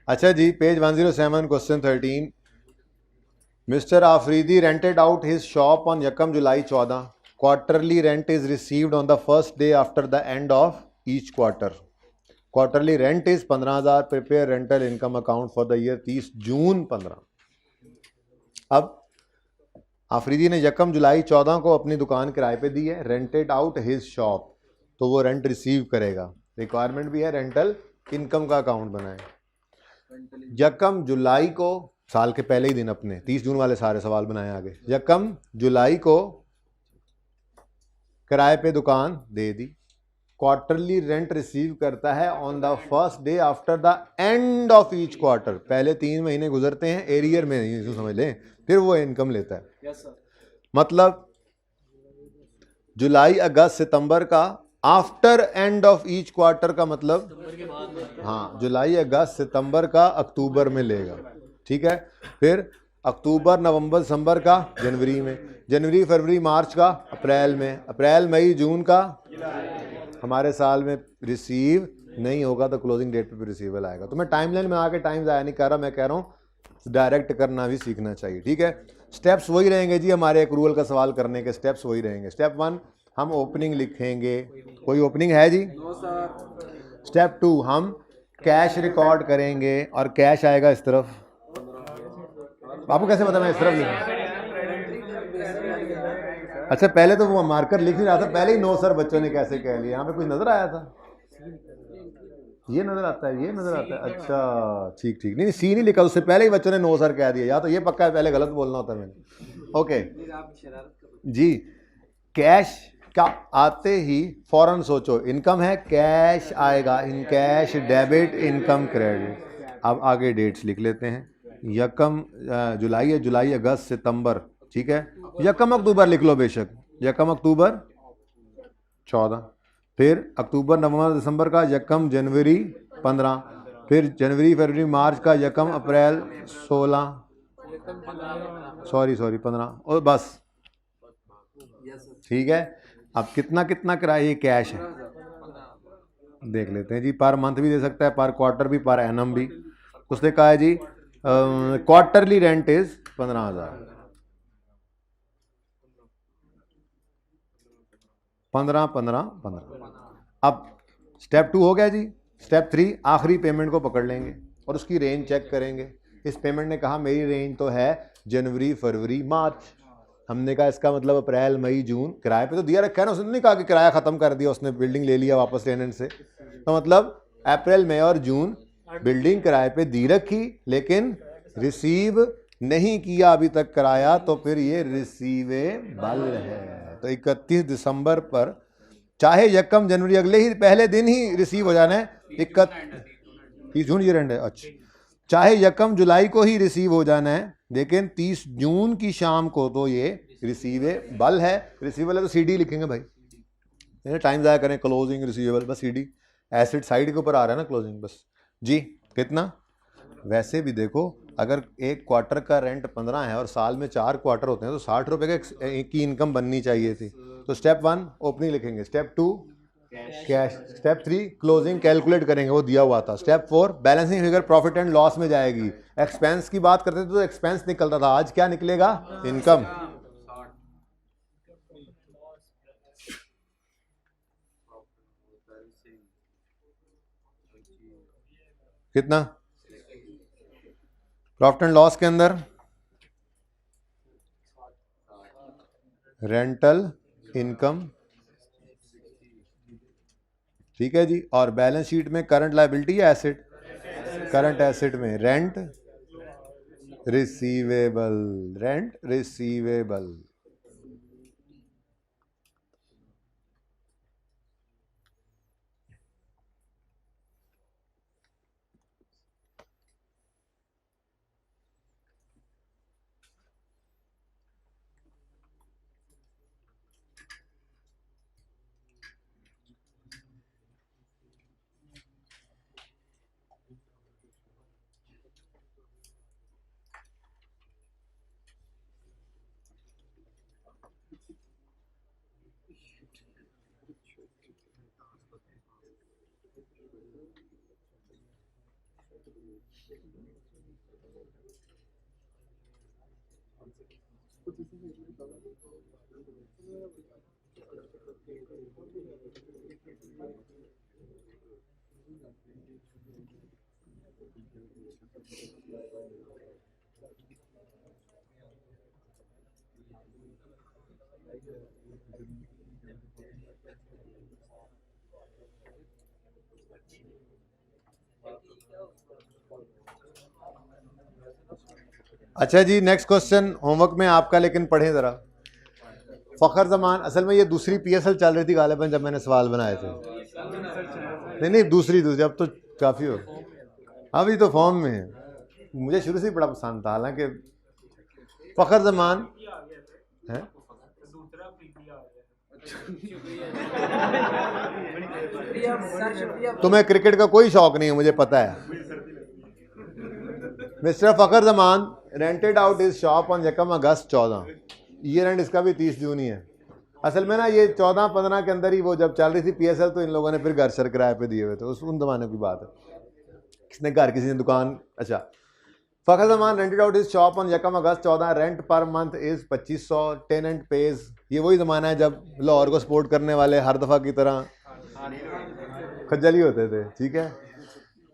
अच्छा जी, page 107, question 13। Mister Afridi rented out his shop on Yakam July 14. Quarterly rent is received on the first day after the end of each quarter. Quarterly rent is 15,000. Prepare rental income account for the year 30 जून 15। अब आफरीदी ने यकम जुलाई 14 को अपनी दुकान किराए पे दी है, rented out his shop, तो वो रेंट रिसीव करेगा। रिक्वायरमेंट भी है रेंटल इनकम का अकाउंट बनाए। यकम जुलाई को, साल के पहले ही दिन, अपने 30 जून वाले सारे सवाल बनाए आगे। यकम जुलाई को किराए पे दुकान दे दी। क्वार्टरली रेंट रिसीव करता है on the first day after the end of each quarter. पहले 3 महीने गुजरते हैं एरियर में, नहीं समझ लें, फिर वो इनकम लेता है। मतलब जुलाई अगस्त सितंबर का after end of each quarter का मतलब, हाँ, जुलाई अगस्त सितंबर का अक्टूबर में लेगा। ठीक है, फिर अक्टूबर नवंबर दिसंबर का जनवरी में, जनवरी फरवरी मार्च का अप्रैल में, अप्रैल मई जून का हमारे साल में रिसीव नहीं होगा तो क्लोजिंग डेट पे भी रिसीवल आएगा। तो मैं टाइमलाइन में आके टाइम ज़ाया नहीं कर रहा, मैं कह रहा हूँ डायरेक्ट करना भी सीखना चाहिए। ठीक है, स्टेप्स वही रहेंगे जी, हमारे एक्रूअल का सवाल करने के स्टेप्स वही रहेंगे। स्टेप 1 हम ओपनिंग लिखेंगे। कोई ओपनिंग है जी? स्टेप 2 हम कैश रिकॉर्ड करेंगे और कैश आएगा इस तरफ। आपको कैसे पता मैं इस तरफ लिखूँ? अच्छा, पहले तो वो मार्कर लिख नहीं रहा था, पहले ही नो सर बच्चों ने कैसे कह लिया। यहाँ पे कुछ नजर आया था? ये नजर आता है, ये नजर आता है। अच्छा ठीक ठीक, नहीं सी नहीं लिखा, उससे पहले ही बच्चों ने नो सर कह दिया। या तो ये पक्का है पहले गलत बोलना होता है मैंने। ओके जी, कैश का आते ही फौरन सोचो, इनकम है, कैश आएगा, in cash debit income credit. अब आगे डेट्स लिख लेते हैं। यकम जुलाई है, जुलाई अगस्त सितंबर, ठीक है। यकम अक्टूबर लिख लो बेशक, यकम अक्टूबर 14, फिर अक्टूबर नवंबर दिसंबर का यकम जनवरी 15, फिर जनवरी फरवरी मार्च का यकम अप्रैल 16, सॉरी 15, और बस। ठीक है, अब कितना कितना किराया, ये कैश है, देख लेते हैं जी। पर मंथ भी दे सकता है, पर क्वार्टर भी, पर एनम भी। उसने कहा है जी क्वार्टरली रेंट इज 15,000, 15 15 15। अब स्टेप 2 हो गया जी। स्टेप 3 आखिरी पेमेंट को पकड़ लेंगे और उसकी रेंज चेक करेंगे। इस पेमेंट ने कहा मेरी रेंज तो है जनवरी फरवरी मार्च, हमने कहा इसका मतलब अप्रैल मई जून। किराए पे तो दिया रखा है ना, उसने नहीं कहा कि किराया खत्म कर दिया, उसने बिल्डिंग ले लिया वापस टेनेंट से। तो मतलब अप्रैल मई और जून बिल्डिंग किराए पे दी रखी, लेकिन रिसीव नहीं किया अभी तक किराया, तो फिर ये रिसीवेबल है। तो 31 दिसंबर पर, चाहे यकम जनवरी अगले ही पहले दिन ही रिसीव हो जाना है, 31 जून ये रेंट है, अच्छा, चाहे यकम जुलाई को ही रिसीव हो जाना है, लेकिन 30 जून की शाम को तो ये रिसीवेबल है। रिसीवेबल है तो सीडी लिखेंगे भाई, टाइम ज़ाया करें। क्लोजिंग रिसीवेबल, बस सीडी, एसिड साइड के ऊपर आ रहा है ना क्लोजिंग, बस जी। कितना? वैसे भी देखो, अगर एक क्वार्टर का रेंट 15 है और साल में 4 क्वार्टर होते हैं तो 60 रुपये की इनकम बननी चाहिए थी। तो स्टेप 1 ओपनिंग लिखेंगे, step 2 cash, step 3 closing calculate करेंगे, वो दिया हुआ था। Step 4 balancing figure profit and loss में जाएगी। एक्सपेंस की बात करते थे तो एक्सपेंस निकलता था, आज क्या निकलेगा? इनकम। कितना? प्रॉफिट एंड लॉस के अंदर रेंटल इनकम, ठीक है जी। और बैलेंस शीट में करंट लायबिलिटी या एसेट? करंट एसेट में रेंट रिसीवेबल, रेंट रिसीवेबल। अच्छा जी, नेक्स्ट क्वेश्चन होमवर्क में आपका, लेकिन पढ़ें जरा। फखर जमान, असल में ये दूसरी पीएसएल चल रही थी गालिबन जब मैंने सवाल बनाए थे। नहीं नहीं, दूसरी दूसरी, अब तो काफी हो, अभी तो फॉर्म में है। मुझे शुरू से ही बड़ा पसंद था, हालांकि फखर जमान है। तुम्हें क्रिकेट का कोई शौक नहीं है, मुझे पता है। Mister Fakhar Zaman rented out is shop on यकम अगस्त 14, ईयर एंड इसका भी 30 जून ही है। असल में ना ये 14-15 के अंदर ही वो जब चल रही थी पीएसएल, तो इन लोगों ने फिर घर शर किराए पे दिए हुए थे, उन जमाने की बात है। किसने घर, किसी ने दुकान। अच्छा, Fakhar Zaman rented out is shop on यकम अगस्त 14, रेंट पर मंथ इज 2500, टेनेंट पेज। ये वही जमाना है जब लाहौर को सपोर्ट करने वाले हर दफा की तरह खज्जल ही होते थे, ठीक है।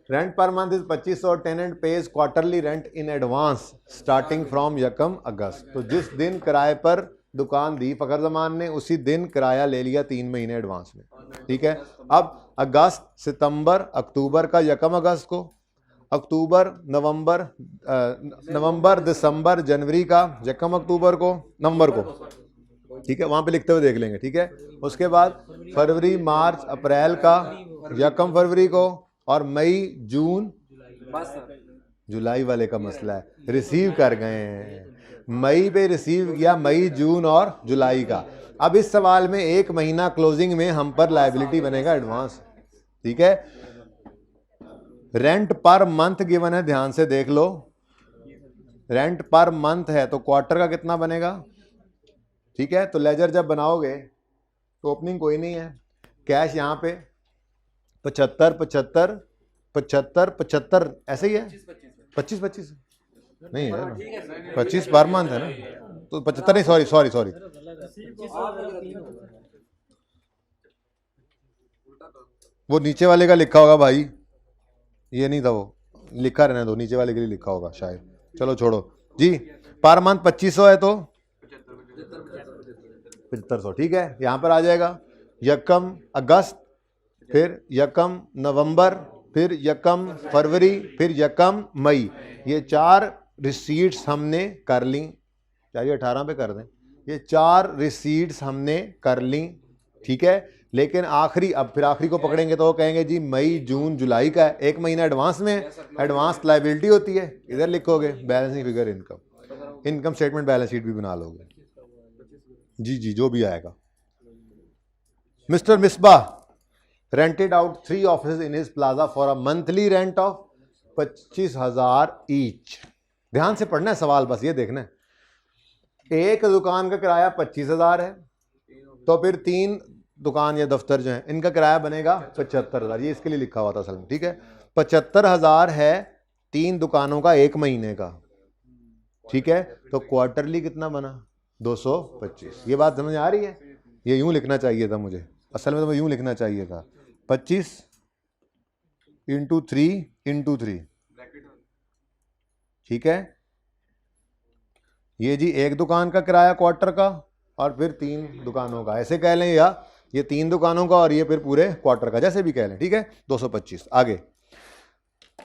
रेंट पर month is 2500, tenant pays quarterly rent in advance starting from यकम अगस्त। तो जिस दिन किराए पर दुकान दी फखर जमान ने, उसी दिन किराया ले लिया 3 महीने एडवांस में, ठीक है। अब अगस्त, सितंबर, अक्टूबर का यकम अगस्त को, अक्टूबर, नवंबर, दिसंबर, जनवरी का यकम अक्टूबर को, नवंबर को, ठीक है, वहां पे लिखते हुए देख लेंगे, ठीक है। उसके बाद फरवरी, मार्च, अप्रैल का यकम फरवरी को, और मई, जून, जुलाई वाले का मसला है, रिसीव कर गए हैं, मई पे रिसीव किया, मई, जून और जुलाई का। अब इस सवाल में 1 महीना क्लोजिंग में हम पर लायबिलिटी बनेगा एडवांस, ठीक है। रेंट पर मंथ गिवन है, ध्यान से देख लो। रेंट पर मंथ है तो क्वार्टर का कितना बनेगा, ठीक है। तो लेजर जब बनाओगे तो ओपनिंग कोई नहीं है, कैश यहाँ पे 75, 75, 75, 75, ऐसे ही है। 25 नहीं है ना, 25 पर मंथ है ना, तो 75 नहीं, सॉरी वो नीचे वाले का लिखा होगा भाई, ये नहीं था, वो लिखा रहने दो, नीचे वाले के लिए लिखा होगा शायद, चलो छोड़ो जी। पर मंथ 2500 है तो 7500, ठीक है, यहां पर आ जाएगा। यकम अगस्त, फिर यकम नवंबर, फिर यकम फरवरी, फिर यकम मई, ये 4 रिसीट्स हमने कर ली। चाहिए 18 पे कर दें, ये 4 रिसीट्स हमने कर ली, ठीक है। लेकिन आखिरी, अब फिर आखिरी को पकड़ेंगे तो वो कहेंगे जी मई, जून, जुलाई का है, 1 महीना एडवांस में, एडवांस लायबिलिटी होती है, इधर लिखोगे balancing figure income, income statement balance sheet भी बना लोगे, जी जी जो भी आएगा। Mister Misbah rented out 3 offices in his plaza for a monthly rent of 25,000 each। ध्यान से पढ़ना है सवाल, बस ये देखना है। एक दुकान का किराया 25,000 है, तो फिर 3 दुकान या दफ्तर जो है इनका किराया बनेगा 75,000, ये इसके लिए लिखा हुआ था असल में, ठीक है। 75,000 है 3 दुकानों का 1 महीने का, ठीक है। तो क्वार्टरली कितना बना, 225। ये बात समझ आ रही है, ये यूं लिखना चाहिए था मुझे, असल में तो यूं लिखना चाहिए था, 25 × 3 ठीक है। ये जी एक दुकान का किराया क्वार्टर का, और फिर 3 दुकानों का, ऐसे कह लें, या ये 3 दुकानों का और ये फिर पूरे क्वार्टर का, जैसे भी कह लें, ठीक है। 225। आगे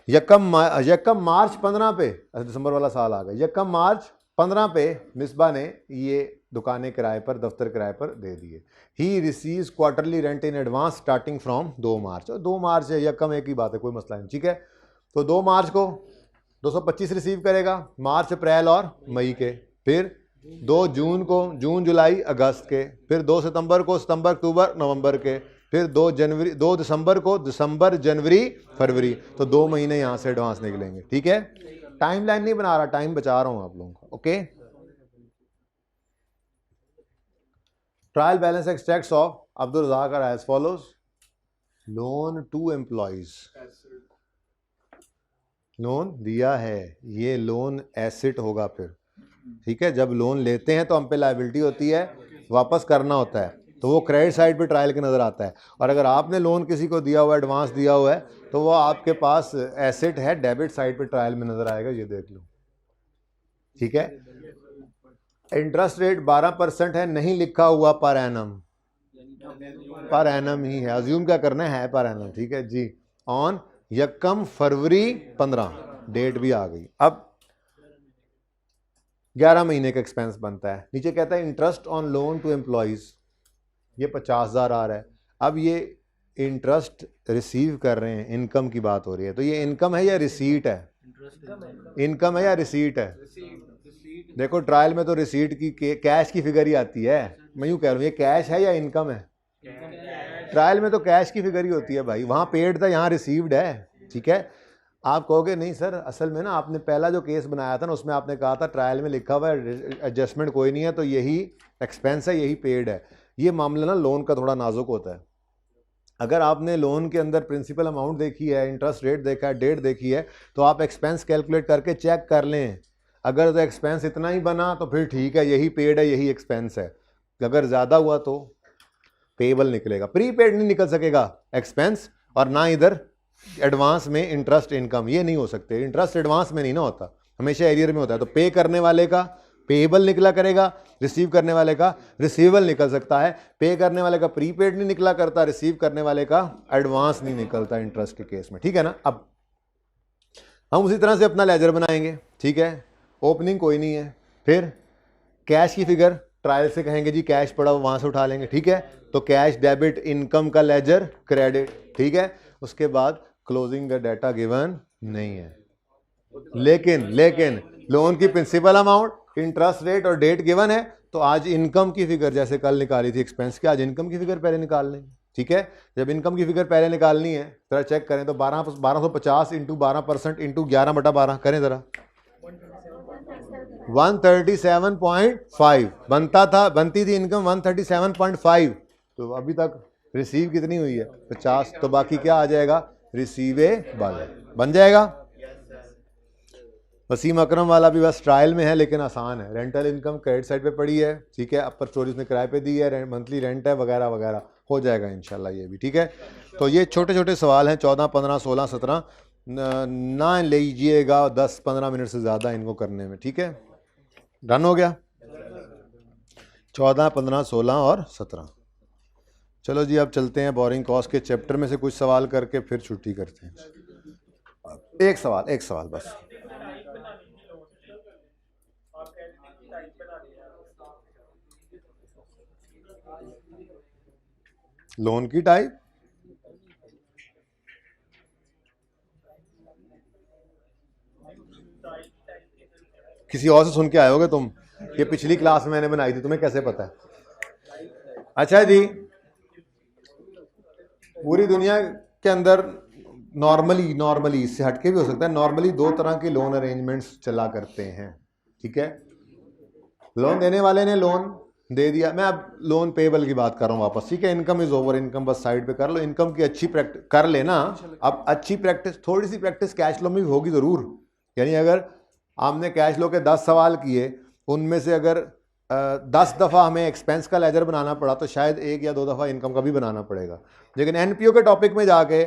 यकम मार्च 15 पे, दिसंबर वाला साल आ गया, यकम मार्च 15 पे मिसबा ने ये दुकानें किराए पर, दफ्तर किराए पर दे दिए। He receives quarterly rent in advance starting from 2 मार्च, और 2 मार्च है यकम, एक ही बात है, कोई मसला नहीं, ठीक है। तो 2 मार्च को 225 रिसीव करेगा, मार्च, अप्रैल और मई के, फिर 2 जून को, जून, जुलाई, अगस्त के, फिर 2 सितंबर को, सितंबर, अक्टूबर, नवंबर के, फिर 2 दिसंबर को, दिसंबर, जनवरी, फरवरी। तो 2 महीने यहां से एडवांस निकलेंगे, ठीक है। टाइम लाइन नहीं बना रहा, टाइम बचा रहा हूं आप लोगों को, okay. Trial balance extracts of Abdul Razzaq are as follows. Loan to employees, loan दिया है, ये लोन एसेट होगा फिर, ठीक है। जब लोन लेते हैं तो हम पे लायबिलिटी होती है, वापस करना होता है, तो वो क्रेडिट साइड पे ट्रायल के नज़र आता है। और अगर आपने लोन किसी को दिया हुआ है, एडवांस दिया हुआ है, तो वो आपके पास एसेट है, डेबिट साइड पे ट्रायल में नज़र आएगा, ये देख लो, ठीक है। इंटरेस्ट रेट 12% है, नहीं लिखा हुआ पर एनम, पर एनम ही है, अज्यूम क्या करना है पर एनम, ठीक है जी। ऑन यकम फरवरी 15, डेट भी आ गई। अब 11 महीने का एक्सपेंस बनता है। नीचे कहता है interest on loan to employees, ये 50,000 आ रहा है। अब ये इंटरेस्ट रिसीव कर रहे हैं, इनकम की बात हो रही है, तो ये इनकम है या रिसीट है? इनकम है या रिसीट है? देखो ट्रायल में तो रिसीट की कैश की फिगर ही आती है, मैं यूँ कह रहा हूँ ये कैश है या इनकम है? ट्रायल में तो कैश की फिगर ही होती है भाई, वहाँ पेड था, यहाँ रिसीव्ड है, ठीक है। आप कहोगे नहीं सर, असल में ना आपने पहला जो केस बनाया था ना, उसमें आपने कहा था ट्रायल में लिखा हुआ है एडजस्टमेंट कोई नहीं है, तो यही एक्सपेंस है, यही पेड है। ये मामला ना लोन का थोड़ा नाजुक होता है। अगर आपने लोन के अंदर प्रिंसिपल अमाउंट देखी है, इंटरेस्ट रेट देखा है, डेट देखी है, तो आप एक्सपेंस कैलकुलेट करके चेक कर लें। अगर तो एक्सपेंस इतना ही बना तो फिर ठीक है, यही पेड है, यही एक्सपेंस है। अगर ज़्यादा हुआ तो पेबल निकलेगा, प्रीपेड नहीं निकल सकेगा एक्सपेंस, और ना इधर एडवांस में इंटरेस्ट इनकम, ये नहीं हो सकते। इंटरेस्ट एडवांस में नहीं ना होता, हमेशा एरियर में होता है। तो पे करने वाले का पेबल निकला करेगा, रिसीव करने वाले का रिसीवेबल निकल सकता है। पे करने वाले का प्रीपेड नहीं निकला करता, रिसीव करने वाले का एडवांस नहीं निकलता इंटरेस्ट के केस में, ठीक है ना। अब हम उसी तरह से अपना लेजर बनाएंगे, ठीक है। ओपनिंग कोई नहीं है, फिर कैश की फिगर ट्रायल से कहेंगे जी कैश पड़ा वहां से उठा लेंगे, ठीक है। तो कैश डेबिट, इनकम का लेजर क्रेडिट, ठीक है। उसके बाद क्लोजिंग द डाटा गिवन नहीं है, लेकिन लोन की प्रिंसिपल अमाउंट, इंटरेस्ट रेट और डेट गिवन है। तो आज इनकम की फिगर जैसे कल निकाली थी एक्सपेंस की, आज इनकम की फिगर पहले निकाल लेंगे, ठीक है। जब इनकम की फिगर पहले निकालनी है, जरा चेक करें तो 1250 इंटू 12% इंटू 11/12 करें जरा, 137.5 बनता था, बनती थी इनकम 137.5। तो अभी तक रिसीव कितनी हुई है? 50। तो बाकी क्या आ जाएगा? रिसीवेबल बन जाएगा। वसीम अकरम वाला भी बस ट्रायल में है, लेकिन आसान है। रेंटल इनकम क्रेडिट साइड पे पड़ी है, ठीक है। अपर स्टोरीज ने किराए पे दी है, मंथली रेंट है वगैरह वगैरह, हो जाएगा इंशाल्लाह ये भी, ठीक है। तो ये छोटे छोटे सवाल हैं, 14, 15, 16, 17 ना लीजिएगा 10-15 मिनट से ज़्यादा इनको करने में, ठीक है। डन हो गया? 14, 15, 16 और 17। चलो जी अब चलते हैं बोरिंग कॉस्ट के चैप्टर में से कुछ सवाल करके फिर छुट्टी करते हैं। एक सवाल बस। लोन की टाइप किसी और से सुन के आए होगे तुम, ये पिछली क्लास में मैंने बनाई थी, तुम्हें कैसे पता है? अच्छा जी, पूरी दुनिया के अंदर नॉर्मली इससे हटके भी हो सकता है, नॉर्मली 2 तरह के लोन अरेंजमेंट्स चला करते हैं, ठीक है। लोन देने वाले ने लोन दे दिया, मैं अब लोन पेबल की बात कर रहा हूँ वापस, ठीक है। इनकम इज ओवर, इनकम बस साइड पे कर लो, इनकम की अच्छी प्रैक्टिस कर लेना। अब अच्छी प्रैक्टिस, थोड़ी सी प्रैक्टिस कैश फ्लो में भी होगी ज़रूर। यानी अगर आपने कैश फ्लो के 10 सवाल किए, उनमें से अगर 10 दफ़ा हमें एक्सपेंस का लेजर बनाना पड़ा, तो शायद 1 या 2 दफ़ा इनकम का भी बनाना पड़ेगा। लेकिन एनपीओ के टॉपिक में जाके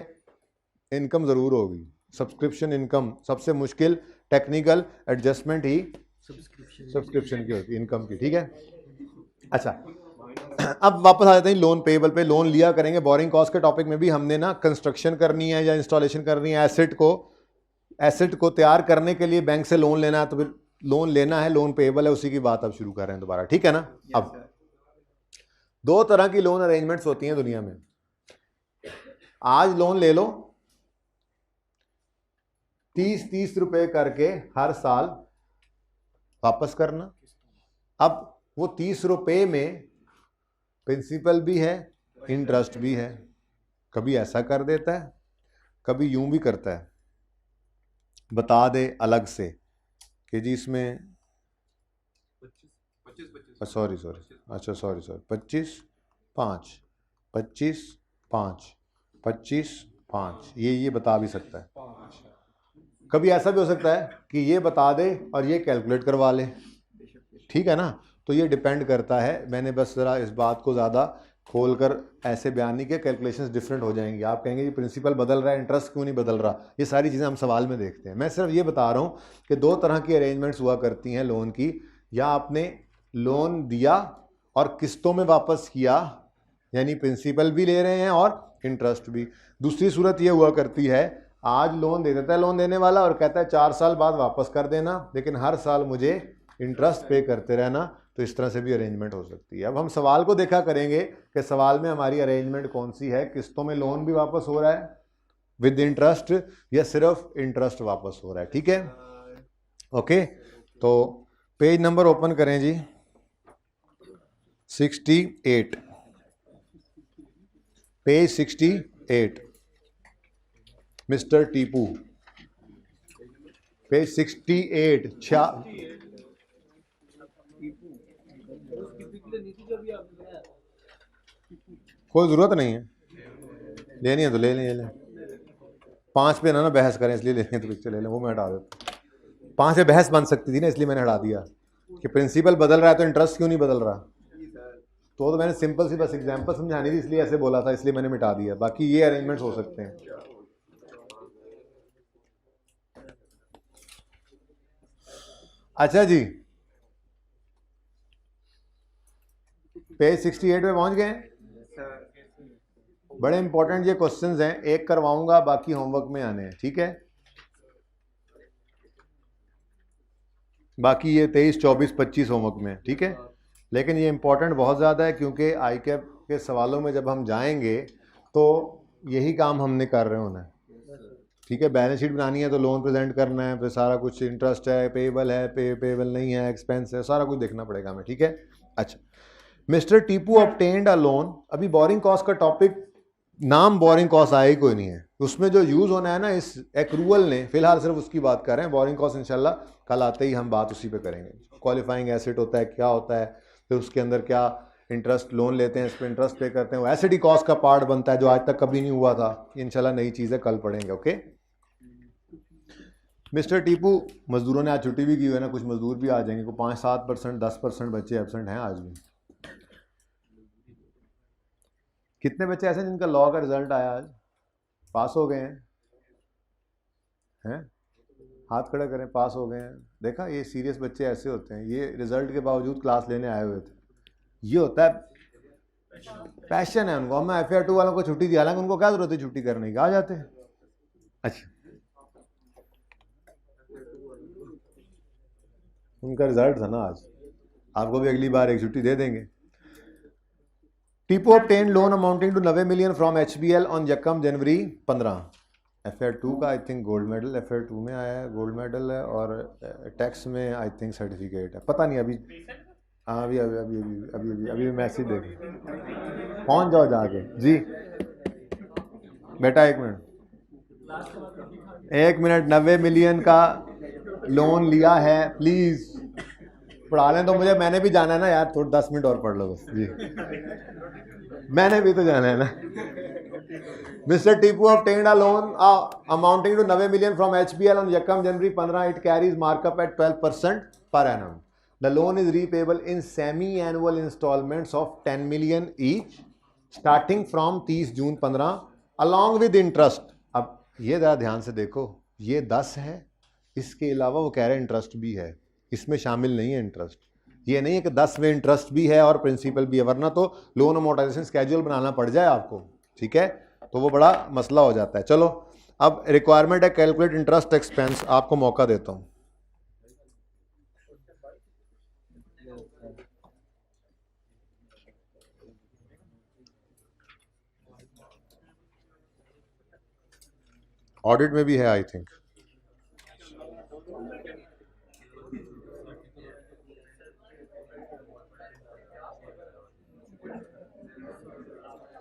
इनकम ज़रूर होगी। सब्सक्रिप्शन इनकम सबसे मुश्किल टेक्निकल एडजस्टमेंट ही सब्सक्रिप्शन की होती है, इनकम की, ठीक है। अच्छा, अब वापस आ जाते हैं लोन पेबल पे। लोन लिया करेंगे, बोरिंग कॉस्ट के टॉपिक में भी हमने ना कंस्ट्रक्शन करनी है या इंस्टॉलेशन करनी है, एसेट को तैयार करने के लिए बैंक से लोन लेना है, तो फिर लोन लेना है, लोन पेबल है, उसी की बात अब शुरू कर रहे हैं दोबारा, ठीक है ना। अब 2 तरह की लोन अरेंजमेंट्स होती हैं दुनिया में। आज लोन ले लो 30-30 रुपए करके हर साल वापस करना। अब वो 30 रुपए में प्रिंसिपल भी है, इंटरेस्ट भी है। कभी ऐसा कर देता है, कभी यूं भी करता है, बता दे अलग से कि जी इसमें 25/5 ये बता भी सकता है। कभी ऐसा भी हो सकता है कि ये बता दे और ये कैलकुलेट करवा ले, ठीक है ना। तो ये डिपेंड करता है, मैंने बस ज़रा इस बात को ज़्यादा खोलकर ऐसे बयान नहीं किया, कैलकुलेशंस डिफरेंट हो जाएंगी। आप कहेंगे ये प्रिंसिपल बदल रहा है, इंटरेस्ट क्यों नहीं बदल रहा, ये सारी चीज़ें हम सवाल में देखते हैं। मैं सिर्फ ये बता रहा हूँ कि दो तरह की अरेंजमेंट्स हुआ करती हैं लोन की, या आपने लोन दिया और किस्तों में वापस किया, यानी प्रिंसिपल भी ले रहे हैं और इंटरेस्ट भी। दूसरी सूरत ये हुआ करती है, आज लोन दे देता है लोन देने वाला और कहता है 4 साल बाद वापस कर देना, लेकिन हर साल मुझे इंटरेस्ट पे करते रहना। तो इस तरह से भी अरेंजमेंट हो सकती है। अब हम सवाल को देखा करेंगे कि सवाल में हमारी अरेंजमेंट कौन सी है, किस्तों में लोन भी वापस हो रहा है विद इंटरेस्ट या सिर्फ इंटरेस्ट वापस हो रहा है, ठीक है। ओके, तो पेज नंबर ओपन करें जी, 68, पेज 68, मिस्टर टीपू, पेज 68। कोई जरूरत नहीं है, लेनी है तो ले लें। 5 पे ना बहस करें, इसलिए लेनी है तो पिक्चर ले लें, वो मैं हटा देता। 5 पे बहस बन सकती थी ना, इसलिए मैंने हटा दिया कि प्रिंसिपल बदल रहा है तो इंटरेस्ट क्यों नहीं बदल रहा। तो मैंने सिंपल सी बस एग्जांपल समझानी थी, इसलिए ऐसे बोला था, इसलिए मैंने मिटा दिया। बाकी ये अरेंजमेंट्स हो सकते हैं। अच्छा जी, पेज 68 पे पहुंच गए। बड़े इंपॉर्टेंट ये क्वेश्चंस हैं, एक करवाऊंगा, बाकी होमवर्क में आने हैं, ठीक है। बाकी ये 23, 24, 25 होमवर्क में, ठीक है। लेकिन ये इंपॉर्टेंट बहुत ज़्यादा है, क्योंकि आई कैप के सवालों में जब हम जाएंगे तो यही काम हमने कर रहे होना है, ठीक है। बैलेंस शीट बनानी है तो लोन प्रेजेंट करना है, फिर सारा कुछ इंटरेस्ट है, पेएबल है, पेएबल नहीं है, एक्सपेंस है, सारा कुछ देखना पड़ेगा हमें, ठीक है। अच्छा, मिस्टर टीपू ऑब्टेन्ड अ लोन। अभी बोरिंग कॉस्ट का टॉपिक, नाम बोरिंग कॉस्ट आया ही कोई नहीं है, उसमें जो यूज़ होना है ना इस एक्रूअल ने, फिलहाल सिर्फ उसकी बात कर रहे हैं। बोरिंग कॉस्ट इंशाल्लाह कल आते ही हम बात उसी पे करेंगे। क्वालिफाइंग एसेट होता है, क्या होता है, फिर उसके अंदर क्या इंटरेस्ट, लोन लेते हैं इस पर इंटरेस्ट पे करते हैं, वो एसेट ही कॉस्ट का पार्ट बनता है जो आज तक कभी नहीं हुआ था। इंशाल्लाह नई चीज़ें कल पढ़ेंगे, ओके। मिस्टर टीपू, मजदूरों ने आज छुट्टी भी की हुई है ना, कुछ मजदूर भी आ जाएंगे, को 5-7%, 10% बच्चे एबसेंट हैं आज भी। कितने बच्चे ऐसे जिनका लॉ का रिजल्ट आया आज, पास हो गए हैं? हाथ खड़ा करें, पास हो गए हैं। देखा, ये सीरियस बच्चे ऐसे होते हैं, ये रिजल्ट के बावजूद क्लास लेने आए हुए थे। ये होता है पैशन है उनको। मैं FAR2 वालों को छुट्टी दी, हालांकि उनको क्या जरूरत है छुट्टी करने की, आ जाते हैं। अच्छा, उनका रिजल्ट था ना आज, आपको भी अगली बार एक छुट्टी दे देंगे। Tipu obtain loan amounting to 90 million from HBL on यकम जनवरी 15। FAR2 का I think gold medal FAR2 में आया है, गोल्ड मेडल है, और टैक्स में आई थिंक सर्टिफिकेट है, पता नहीं अभी। हाँ, अभी अभी अभी अभी अभी अभी अभी मैसेज देख, पहुँच जाओ जाके जी। बेटा 1 मिनट 90 मिलियन का लोन लिया है, प्लीज पढ़ा लें तो मुझे, मैंने भी जाना है ना यार, थोड़ा 10 मिनट और पढ़ लो बस जी, मैंने भी तो जाना है ना। Mr. Tipu obtained a loan amounting to 90 million from HBL on Yakam January 15. It carries markup at 12% per annum. The loan is repayable in semi-annual installments of 10 million each, starting from 30 June 15, along with interest. अब ये ज़रा ध्यान से देखो, ये 10 है, इसके अलावा वो कह रहे हैं इंटरेस्ट भी है, इसमें शामिल नहीं है इंटरेस्ट। ये नहीं है कि 10 में इंटरेस्ट भी है और प्रिंसिपल भी है, वरना तो लोन अमोर्टाइजेशन स्केड्यूल बनाना पड़ जाए आपको, ठीक है, तो वो बड़ा मसला हो जाता है। चलो, अब रिक्वायरमेंट है कैलकुलेट इंटरेस्ट एक्सपेंस, आपको मौका देता हूं। ऑडिट में भी है आई थिंक।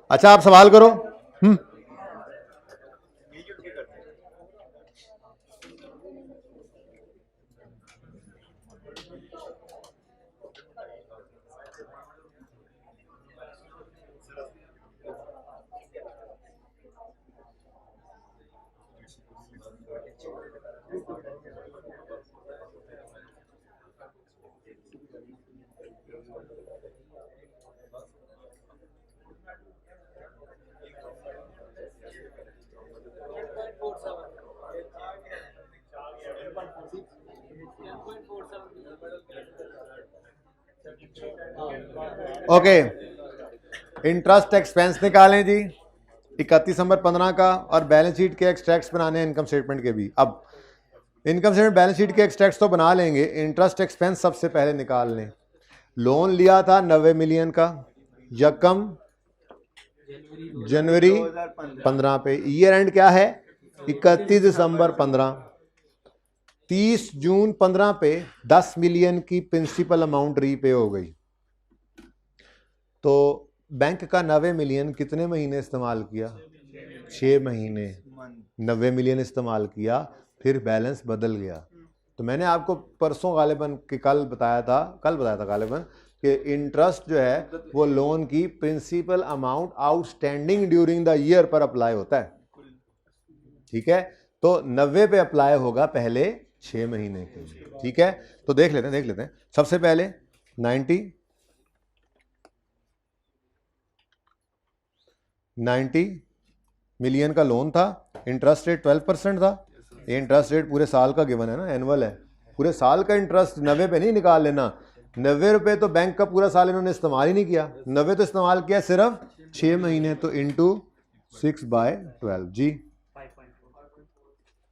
अच्छा, आप सवाल करो। ओके, इंटरेस्ट एक्सपेंस निकालें जी 31 दिसंबर 15 का, और बैलेंस शीट के एक्सट्रैक्ट्स बनाने हैं इनकम स्टेटमेंट के भी। अब इनकम स्टेटमेंट बैलेंस शीट के एक्सट्रैक्ट्स तो बना लेंगे, इंटरेस्ट एक्सपेंस सबसे पहले निकाल लें। लोन लिया था 90 मिलियन का, यकम जनवरी 15 पे, ईयर एंड क्या है 31 दिसंबर 15, 30 जून 15 पे 10 मिलियन की प्रिंसिपल अमाउंट रीपे हो गई। तो बैंक का 90 मिलियन कितने महीने इस्तेमाल किया? 6 महीने 90 मिलियन इस्तेमाल किया, फिर बैलेंस बदल गया। तो मैंने आपको परसों गालिबन कि कल बताया था गालिबन कि इंटरेस्ट जो है वो लोन की principal amount outstanding during the year पर अप्लाई होता है, ठीक है। तो 90 पे अप्लाई होगा पहले 6 महीने के लिए, ठीक है। तो देख लेते हैं सबसे पहले 90 मिलियन का लोन था, इंटरेस्ट रेट 12% था। ये इंटरेस्ट रेट पूरे साल का गिवन है ना, एनुअल है, पूरे साल का इंटरेस्ट 90 पे नहीं निकाल लेना। 90 रुपए तो बैंक का पूरा साल इन्होंने इस्तेमाल ही नहीं किया, 90 तो इस्तेमाल किया सिर्फ 6 महीने, तो इंटू 6/12 जी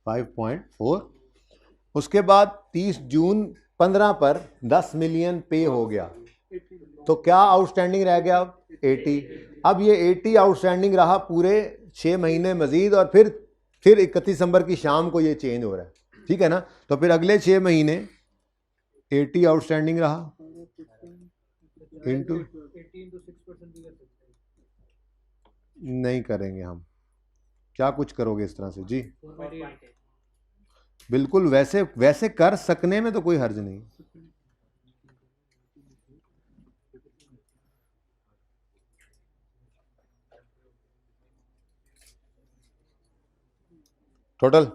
5.4। उसके बाद 30 जून 15 पर 10 मिलियन पे हो गया, तो क्या आउटस्टैंडिंग रह गया? 80। अब ये 80 आउटस्टैंडिंग रहा पूरे 6 महीने मजीद, और फिर 31 दिसंबर की शाम को ये चेंज हो रहा है, ठीक है ना। तो फिर अगले 6 महीने 80 आउटस्टैंडिंग रहा इंटू, नहीं करेंगे हम, क्या कुछ करोगे इस तरह से जी? बिल्कुल वैसे कर सकने में तो कोई हर्ज नहीं। टोटल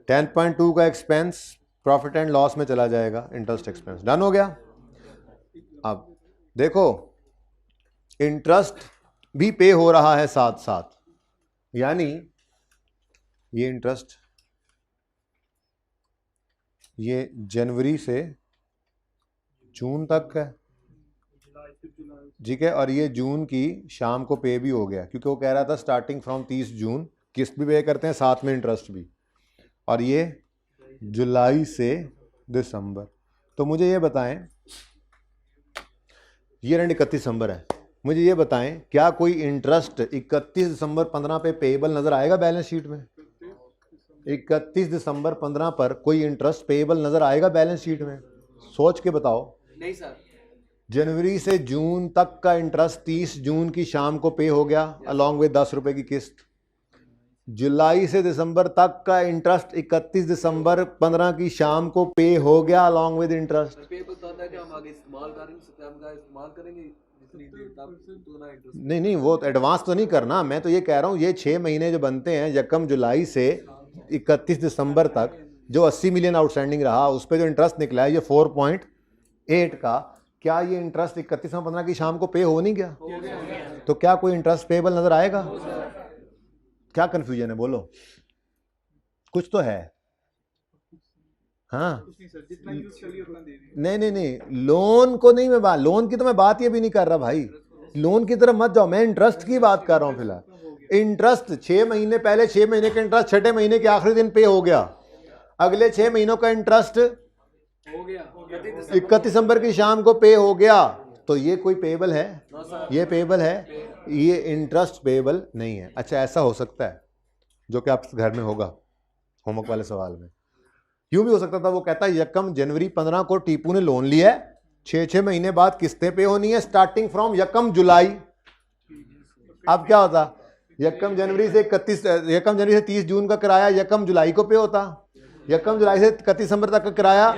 10.2 का एक्सपेंस प्रॉफिट एंड लॉस में चला जाएगा, इंटरेस्ट एक्सपेंस डन हो गया। अब देखो इंटरेस्ट भी पे हो रहा है साथ साथ, यानी ये इंटरेस्ट ये जनवरी से जून तक है, ठीक है, और ये जून की शाम को पे भी हो गया, क्योंकि वो कह रहा था स्टार्टिंग फ्रॉम 30 जून किस्त भी पे करते हैं साथ में इंटरेस्ट भी। और ये जुलाई से दिसंबर। तो मुझे ये बताएं, ये एंड 31 दिसंबर है, मुझे ये बताएं क्या कोई इंटरेस्ट 31 दिसंबर 15 पे पेएबल नजर आएगा बैलेंस शीट में? 31 दिसंबर 15 पर कोई इंटरेस्ट पेएबल नजर आएगा बैलेंस शीट में? सोच के बताओ। नहीं सर। जनवरी से जून तक का इंटरेस्ट 30 जून की शाम को पे हो गया अलॉन्ग विद 10 रुपए की किस्त। जुलाई से दिसंबर तक का इंटरेस्ट 31 दिसंबर 15 की शाम को पे हो गया अलॉन्ग विद इंटरेस्ट। पे बताता है कि हम आगे इस्तेमाल करेंगे, सिस्टम का इस्तेमाल करेंगे जितनी देर तक उतना इंटरेस्ट। नहीं वो एडवांस तो नहीं करना, मैं तो ये कह रहा हूँ ये 6 महीने जो बनते हैं यकम जुलाई से 31 दिसंबर तक, जो 80 मिलियन आउटस्टैंडिंग रहा उस पर जो इंटरेस्ट निकला है ये 4.8 का, क्या ये इंटरेस्ट 31 दिसंबर 15 की शाम को पे हो नहीं गया? तो क्या कोई इंटरेस्ट पेएबल नजर आएगा? क्या कंफ्यूजन है बोलो, कुछ तो है। हाँ नहीं लोन को नहीं, मैं लोन की तो मैं बात ये भी नहीं कर रहा भाई, लोन की तरफ मत जाओ, मैं इंटरेस्ट की बात कर रहा हूं फिलहाल। इंटरेस्ट 6 महीने पहले 6 महीने का इंटरेस्ट 6ठे महीने के आखिरी दिन पे हो गया, अगले 6 महीनों का इंटरेस्ट हो गया 31 दिसंबर की शाम को पे हो गया, तो ये कोई पेएबल है? ये पेएबल है, ये इंटरेस्ट पेएबल नहीं है। अच्छा ऐसा हो सकता है जो कि आपके घर में होगा होमवर्क वाले सवाल में, यूं भी हो सकता था वो कहता है यकम जनवरी 15 को टीपू ने लोन लिया है, 6 महीने बाद किस्तें पे होनी है स्टार्टिंग फ्रॉम यकम जुलाई। अब क्या होता, यकम जनवरी से 30 जून का किराया यकम जुलाई को पे होता, यकम जुलाई से 31 दिसंबर तक का किराया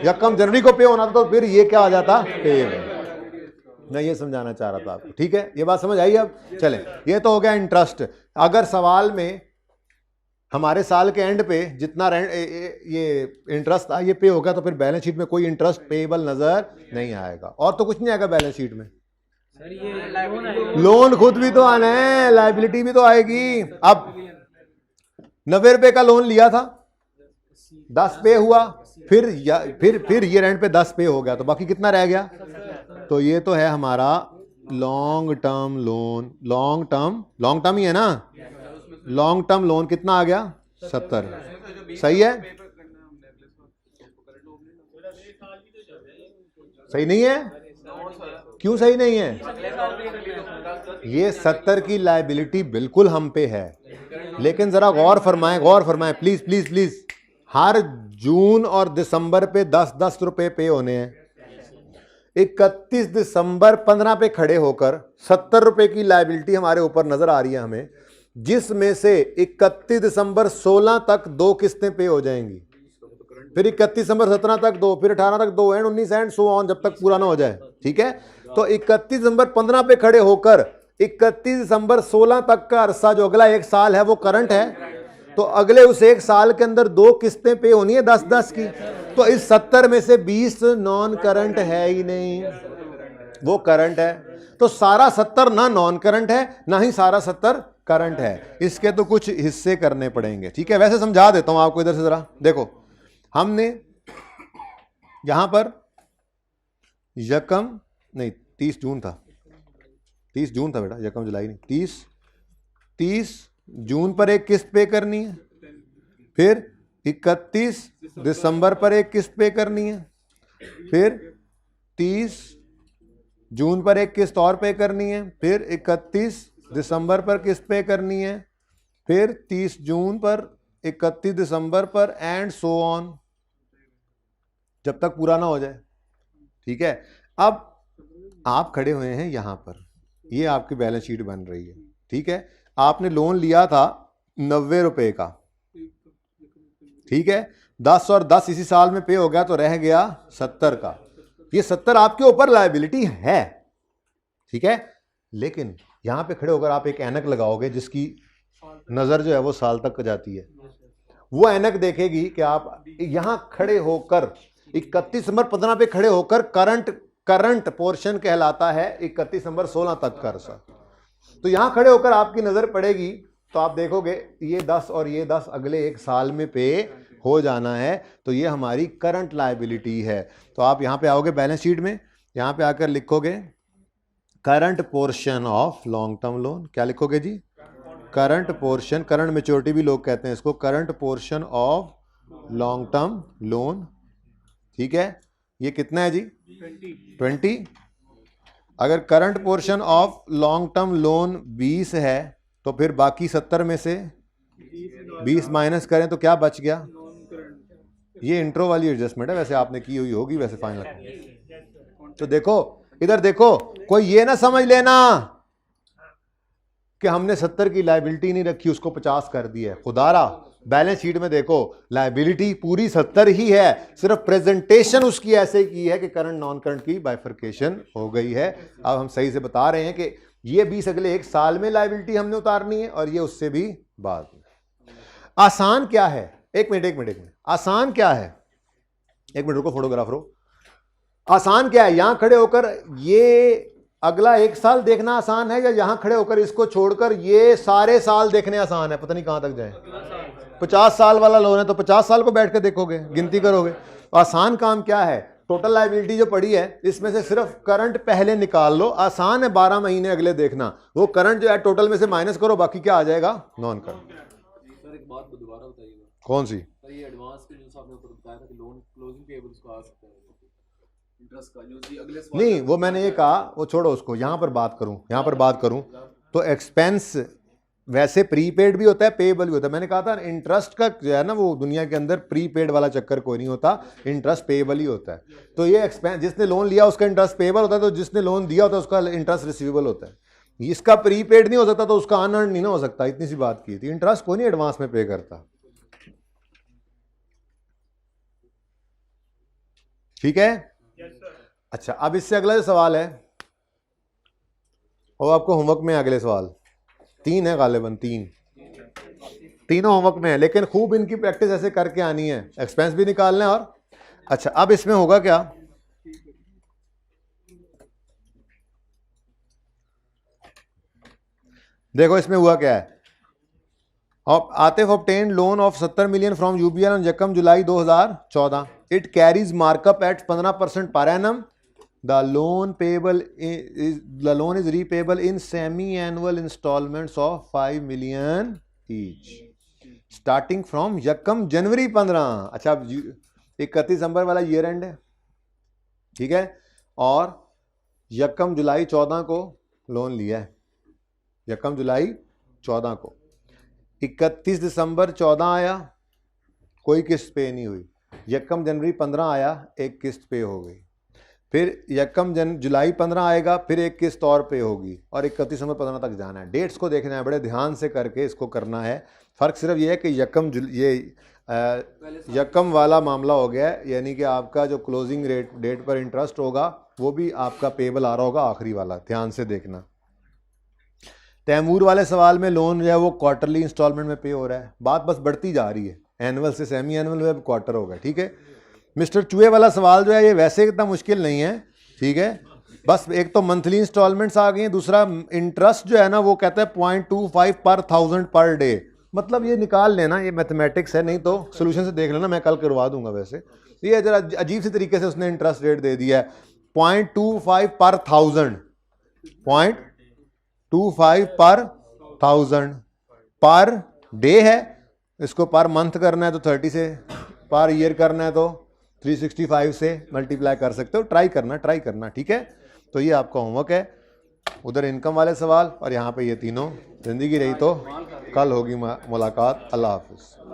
यकम जनवरी को पे होना था, तो फिर ये क्या आ जाता पे। मैं ये समझाना चाह रहा था आपको, ठीक है, ये बात समझ आई। अब चले, ये तो हो गया इंटरेस्ट। अगर सवाल में हमारे साल के एंड पे जितना रेंट ये इंटरेस्ट था ये पे होगा, तो फिर बैलेंस शीट में कोई इंटरेस्ट पेएबल नजर नहीं आएगा, और तो कुछ नहीं आएगा बैलेंस शीट में। सर ये लोन खुद भी तो आना है, लाइबिलिटी भी तो आएगी। अब 90 रुपए का लोन लिया था, 10 पे हुआ, फिर ये रेंट पे 10 पे हो गया, तो बाकी कितना रह गया? तो ये तो है हमारा long term loan. Long term ही है ना, लॉन्ग टर्म लोन कितना आ गया? 70। सही है? सही नहीं है? क्यों सही नहीं है? ये 70 की लायबिलिटी बिल्कुल हम पे है, लेकिन जरा गौर फरमाएं प्लीज प्लीज प्लीज। हर जून और दिसंबर पे 10-10 रुपए पे होने हैं। 31 दिसंबर 15 पे खड़े होकर 70 रुपए की लायबिलिटी हमारे ऊपर नजर आ रही है हमें, जिसमें से 31 दिसंबर 16 तक 2 किस्तें पे हो जाएंगी, फिर 31 दिसंबर 17 तक 2, फिर 18 तक 2 एंड 19 एंड सो ऑन, जब तक पूरा ना हो जाए। ठीक है, तो 31 दिसंबर 15 पे खड़े होकर 31 दिसंबर 16 तक का अरसा जो अगला एक साल है वो करंट है, तो अगले उस एक साल के अंदर 2 किस्तें पे होनी है 10-10 की। तो इस 70 में से 20 नॉन करंट है ही नहीं, वो करंट है। तो सारा 70 ना नॉन करंट है, ना ही सारा 70 करंट है, इसके तो कुछ हिस्से करने पड़ेंगे। ठीक है, वैसे समझा देता हूं आपको, इधर से जरा देखो। हमने यहां पर यकम नहीं 30 जून था, 30 जून था बेटा, यकम जुलाई नहीं, 30 जून पर एक किस्त पे करनी है, फिर 31 दिसंबर पर एक किस्त पे करनी है, फिर 30 जून पर एक किस्त और पे करनी है, फिर 31 दिसंबर पर किस्त पे करनी है, फिर 30 जून पर, 31 दिसंबर पर एंड सो ऑन, जब तक पूरा ना हो जाए। ठीक है, अब आप खड़े हुए हैं यहां पर, ये आपकी बैलेंस शीट बन रही है। ठीक है, आपने लोन लिया था 90 रुपए का, ठीक है, 10 और 10 इसी साल में पे हो गया, तो रह गया 70 का। ये 70 आपके ऊपर लायबिलिटी है। ठीक है, लेकिन यहां पे खड़े होकर आप एक ऐनक लगाओगे जिसकी नजर जो है वो साल तक जाती है, वो ऐनक देखेगी कि आप यहां खड़े होकर 31 दिसंबर 15 पे खड़े होकर करंट पोर्शन कहलाता है 31 दिसंबर 16 तक का अरसा। तो यहां खड़े होकर आपकी नजर पड़ेगी तो आप देखोगे ये 10 और ये 10 अगले एक साल में पे हो जाना है, तो ये हमारी करंट लायबिलिटी है। तो आप यहां पे आओगे बैलेंस शीट में, यहां पे आकर लिखोगे current portion of long term loan. क्या लिखोगे जी? करंट पोर्शन, करंट मेच्योरिटी भी लोग कहते हैं इसको, current portion of long term loan. ठीक है, ये कितना है जी? 20। अगर current portion of long term loan 20 है, तो फिर बाकी 70 में से 20 माइनस करें तो क्या बच गया? ये इंट्रो वाली एडजस्टमेंट है, वैसे आपने की हुई होगी वैसे फाइनल। तो देखो इधर देखो, कोई ये ना समझ लेना कि हमने 70 की लायबिलिटी नहीं रखी, उसको 50 कर दिया है। खुदारा बैलेंस शीट में देखो लायबिलिटी पूरी 70 ही है, सिर्फ प्रेजेंटेशन उसकी ऐसे की है कि करंट नॉन करंट की बाइफर्केशन हो गई है। अब हम सही से बता रहे हैं कि ये 20 अगले एक साल में लायबिलिटी हमने उतारनी है और ये उससे भी बाद में। आसान क्या है? एक मिनट, आसान क्या है? एक मिनट रुको फोटोग्राफर, आसान क्या है? यहां खड़े होकर ये अगला एक साल देखना आसान है, या यहां खड़े होकर इसको छोड़कर ये सारे साल देखने आसान है? पता नहीं कहां तक जाए। 50 साल वाला लोन है तो 50 साल को बैठ के देखोगे, गिनती करोगे। आसान काम क्या है? टोटल लायबिलिटी जो पड़ी है इसमें से सिर्फ करंट पहले निकाल लो, आसान है 12 महीने अगले देखना। वो करंट जो है टोटल में से माइनस करो, बाकी क्या आ जाएगा? Non current. सर एक बात दोबारा बताइएगा। कौन सी? सर ये एडवांस के जो आपने ऊपर बताया था कि लोन क्लोजिंग पेबल्स को आ सकता है इंटरेस्ट का, जो जी अगले सवाल नहीं, वो मैंने ये कहा, वो छोड़ो उसको, यहां पर बात करूं तो एक्सपेंस वैसे प्रीपेड भी होता है, पेएबल भी होता है। मैंने कहा था इंटरेस्ट का जो है ना, वो दुनिया के अंदर प्रीपेड वाला चक्कर कोई नहीं होता, इंटरेस्ट पेएबल ही होता है। तो ये एक्सपेंस, जिसने लोन लिया उसका इंटरेस्ट पेएबल होता है, तो जिसने लोन दिया होता है उसका इंटरेस्ट रिसीवेबल होता है। इसका प्रीपेड नहीं हो सकता तो उसका अनअर्न्ड नहीं ना हो सकता, इतनी सी बात की थी। इंटरेस्ट कोई नहीं एडवांस में पे करता। ठीक है, अच्छा, अब इससे अगला जो सवाल है वो आपको होमवर्क में अगले सवाल 3 है, गालिबन 3। तीनों होमवर्क में है, लेकिन खूब इनकी प्रैक्टिस ऐसे करके आनी है, एक्सपेंस भी निकालना है। और अच्छा, अब इसमें होगा क्या, देखो इसमें हुआ क्या है। Atif obtain loan of 70 million from UBL on यकम July 2014। It carries markup at 15% per annum. The loan is repayable in semi-annual installments of 5 million each, starting from यकम जनवरी 15। अच्छा, 31 दिसंबर वाला ईयर एंड है, ठीक है, और यकम जुलाई 14 को लोन लिया है, यकम जुलाई 14 को। 31 दिसंबर 14 आया, कोई किस्त पे नहीं हुई। यकम जनवरी 15 आया, एक किस्त पे हो गई। फिर यकम जुलाई 15 आएगा, फिर एक किस्त और पे होगी, और 31 दिसंबर 15 तक जाना है। डेट्स को देखना है, बड़े ध्यान से करके इसको करना है। फ़र्क सिर्फ ये है कि यकम वाला मामला हो गया है, यानी कि आपका जो क्लोजिंग डेट पर इंटरेस्ट होगा वो भी आपका पेबल आ रहा होगा, आखिरी वाला, ध्यान से देखना। तैमूर वाले सवाल में लोन जो है वो क्वार्टरली इंस्टॉलमेंट में पे हो रहा है, बात बस बढ़ती जा रही है, एनुअल से सेमी एनुअल में क्वार्टर होगा, ठीक है। मिस्टर चूहे वाला सवाल जो है ये वैसे इतना मुश्किल नहीं है, ठीक है, बस एक तो मंथली इंस्टॉलमेंट्स आ गई हैं, दूसरा इंटरेस्ट जो है ना वो कहता है 0.25 पर 1000 पर डे, मतलब ये निकाल लेना, ये मैथमेटिक्स है, नहीं तो सोल्यूशन से देख लेना, मैं कल करवा दूंगा। वैसे ये जरा अजीब सी तरीके से उसने इंटरेस्ट रेट दे दिया है, 0.25 पर 1000, 0.25 पर 1000 पर डे है, इसको पर मंथ करना है तो 30 से, पर ईयर करना है तो 365 से मल्टीप्लाई कर सकते हो। ट्राई करना, ठीक है। तो ये आपका होमवर्क है, उधर इनकम वाले सवाल और यहाँ पे ये तीनों। ज़िंदगी रही तो कल होगी मुलाकात। अल्लाह हाफिज़।